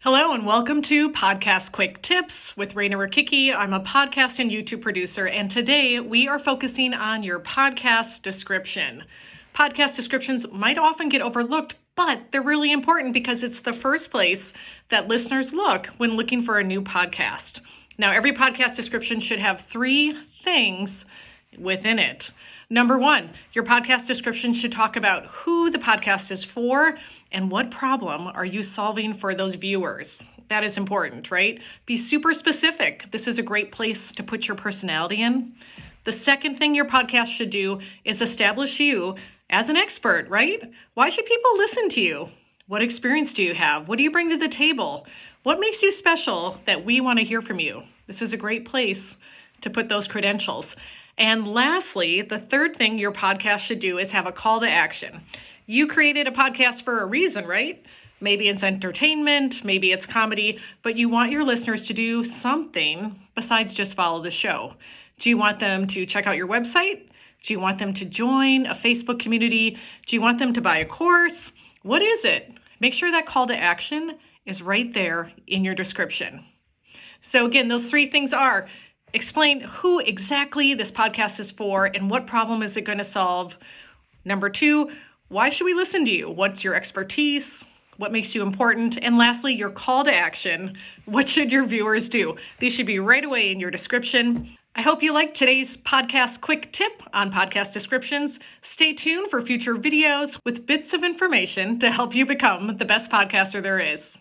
Hello and welcome to Podcast Quick Tips with Rayna. I'm a podcast and YouTube producer, and today we are focusing on your podcast description. Podcast descriptions might often get overlooked, but they're really important because it's the first place that listeners look when looking for a new podcast. Now, every podcast description should have 3 things within it. Number 1, your podcast description should talk about who the podcast is for and what problem are you solving for those viewers. That is important, right? Be super specific. This is a great place to put your personality in. The second thing your podcast should do is establish you as an expert, right? Why should people listen to you? What experience do you have? What do you bring to the table? What makes you special that we want to hear from you? This is a great place to put those credentials. And lastly, the third thing your podcast should do is have a call to action. You created a podcast for a reason, right? Maybe it's entertainment, maybe it's comedy, but you want your listeners to do something besides just follow the show. Do you want them to check out your website? Do you want them to join a Facebook community? Do you want them to buy a course? What is it? Make sure that call to action is right there in your description. So again, those 3 things are: explain who exactly this podcast is for and what problem is it going to solve. Number 2, why should we listen to you? What's your expertise? What makes you important? And lastly, your call to action. What should your viewers do? These should be right away in your description. I hope you liked today's podcast quick tip on podcast descriptions. Stay tuned for future videos with bits of information to help you become the best podcaster there is.